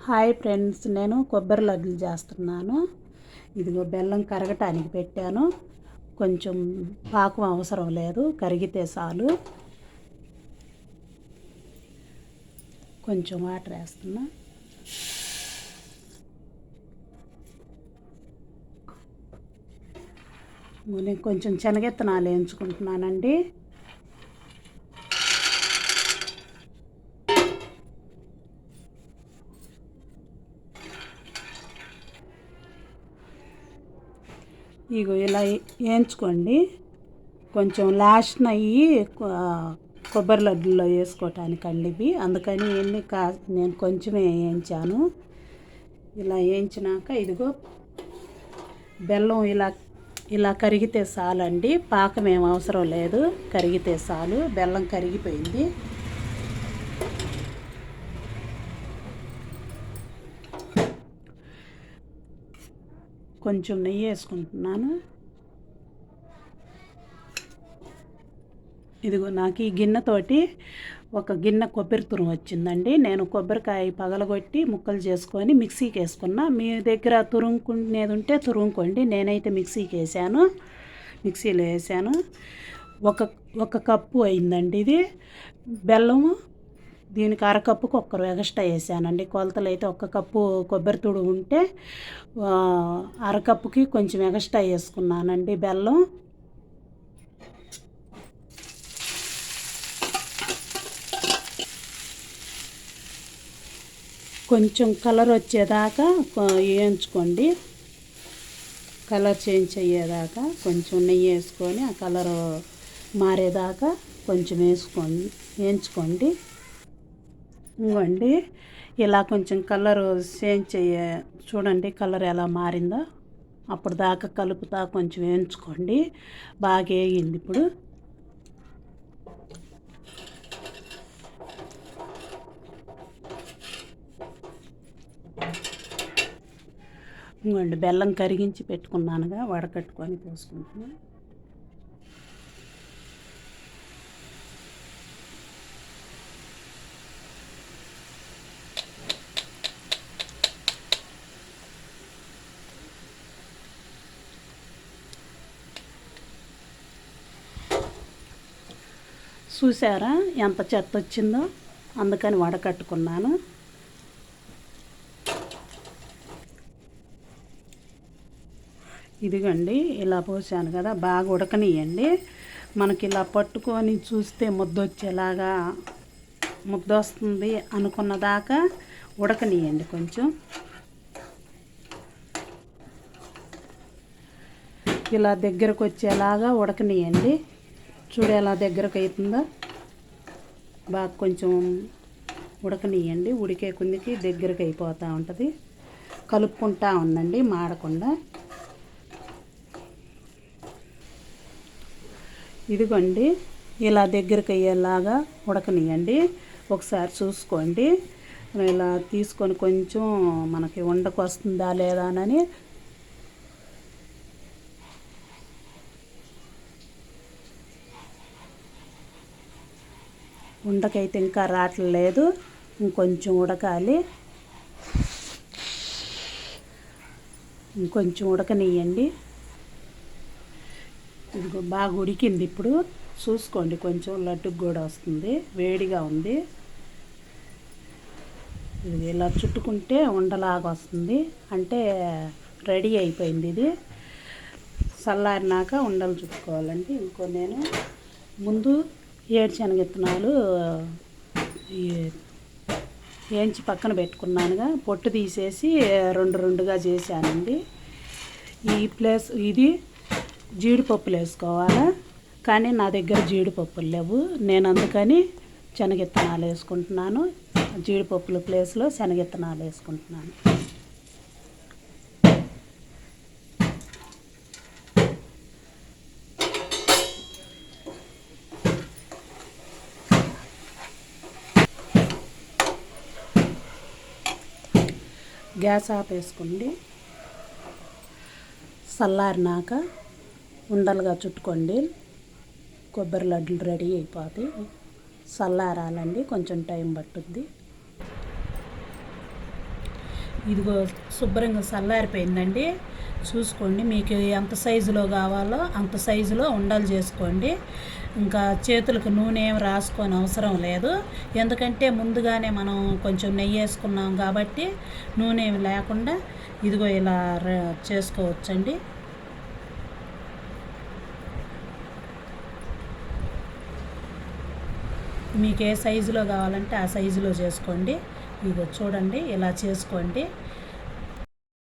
Hi friends, నేను కొబ్బరి లడ్డూలు చేస్తున్నాను. ఇదిగో బెల్లం కరగటానికి పెట్టాను. కొంచెం పాకం అవసరం లేదు, కరిగితే చాలు. కొంచెం వాటర్ వేస్తున్నా. నేను కొంచెం శనగెత్తనాలు వేయించుకుంటున్నానండి. ఇగో ఇలా వేయించుకోండి. కొంచెం లాస్ట్ అయ్యి కొబ్బరి లడ్డుల్లో వేసుకోవటానికండి ఇవి. అందుకని నేను కొంచెమే వేయించాను. ఇలా వేయించినాక ఇదిగో బెల్లం ఇలా కరిగితే చాలండి. పాకం ఏం అవసరం లేదు, కరిగితే చాలు. బెల్లం కరిగిపోయింది. కొంచెం నెయ్యి వేసుకుంటున్నాను. ఇదిగో నాకు ఈ గిన్నెతోటి ఒక గిన్నె కొబ్బరి తురుము వచ్చిందండి. నేను కొబ్బరికాయ పగలగొట్టి ముక్కలు చేసుకొని మిక్సీకి వేసుకున్నా. మీ దగ్గర తురుముకునేది ఉంటే తురుముకోండి. నేనైతే మిక్సీలో వేసాను. ఒక కప్పు అయిందండి ఇది బెల్లము. దీనికి అరకప్పుకు ఒక్కరు ఎక్స్ట్రా వేసానండి. కొలతలు అయితే ఒక కప్పు కొబ్బరి తురుము ఉంటే అరకప్పుకి కొంచెం ఎక్స్ట్రా వేసుకున్నానండి బెల్లం. కొంచెం కలర్ వచ్చేదాకా వేయించుకోండి. కలర్ చేంజ్ అయ్యేదాకా కొంచెం నెయ్యి వేసుకొని ఆ కలర్ మారేదాకా కొంచెం వేయించుకోండి. ఇంకోండి ఇలా కొంచెం కలర్ చేంజ్ చూడండి, కలర్ ఎలా మారిందో. అప్పుడు దాకా కలుపుతా కొంచెం వేయించుకోండి. బాగా వేగింది ఇప్పుడు. ఇంకోండి బెల్లం కరిగించి పెట్టుకున్నానుగా, వడకట్టుకొని పోసుకుంటున్నాను. చూసారా ఎంత చెత్త వచ్చిందో, అందుకని వడకట్టుకున్నాను. ఇదిగండి ఇలా పోసాను కదా, బాగా ఉడకనియండి. మనకి ఇలా పట్టుకొని చూస్తే ముద్దొచ్చేలాగా, ముద్ద వస్తుంది అనుకున్నదాకా ఉడకనియండి. కొంచెం ఇలా దగ్గరకు వచ్చేలాగా ఉడకనియండి. చూడు ఎలా దగ్గరకు అవుతుందో. బాగా కొంచెం ఉడకనియండి. ఉడికే కొందికి దగ్గరకు అయిపోతూ ఉంటుంది. కలుపుకుంటా ఉండండి మాడకుండా. ఇదిగోండి ఇలా దగ్గరకు అయ్యేలాగా ఉడకనియండి. ఒకసారి చూసుకోండి. ఇలా తీసుకొని కొంచెం మనకి ఉండకు వస్తుందా లేదా అని ఉండకైతే ఇంకా రావట్లేదు, ఇంకొంచెం ఉడకాలి. ఇంకొంచెం ఉడకనియండి. ఇదిగో బాగా ఉడికింది. ఇప్పుడు చూసుకోండి, కొంచెం లడ్డుకు కూడా వస్తుంది, వేడిగా ఉంది. ఇది ఇలా చుట్టుకుంటే ఉండలాగా వస్తుంది, అంటే రెడీ అయిపోయింది. ఇది చల్లారినాక ఉండలు చుట్టుకోవాలండి. నేను ముందు ఏడుశనగ విత్తనాలు వేయించి పక్కన పెట్టుకున్నానుగా, పొట్టు తీసేసి రెండుగా చేశానండి. ఇది జీడిపప్పులు వేసుకోవాలా, కానీ నా దగ్గర జీడిపప్పులు లేవు. నేను అందుకని శనగిత్తనాలు వేసుకుంటున్నాను. జీడిపప్పుల ప్లేస్లో శనగిత్తనాలు వేసుకుంటున్నాను. గ్యాస్ ఆపేసుకోండి. చల్లారినాక ఉండలుగా చుట్టుకోండి. కొబ్బరి లడ్డులు రెడీ అయిపోతాయి. చల్లారాలండి, కొంచెం టైం పట్టుద్ది. ఇదిగో శుభ్రంగా చల్లారిపోయిందండి. చూసుకోండి, మీకు ఎంత సైజులో కావాలో అంత సైజులో ఉండలు చేసుకోండి. ఇంకా చేతులకు నూనె ఏం రాసుకొని అవసరం లేదు, ఎందుకంటే ముందుగానే మనం కొంచెం నెయ్యి వేసుకున్నాం కాబట్టి నూనె ఏమి లేకుండా ఇదిగో ఇలా చేసుకోవచ్చండి. మీకు ఏ సైజులో కావాలంటే ఆ సైజులో చేసుకోండి. ఇదిగో చూడండి, ఇలా చేసుకోండి.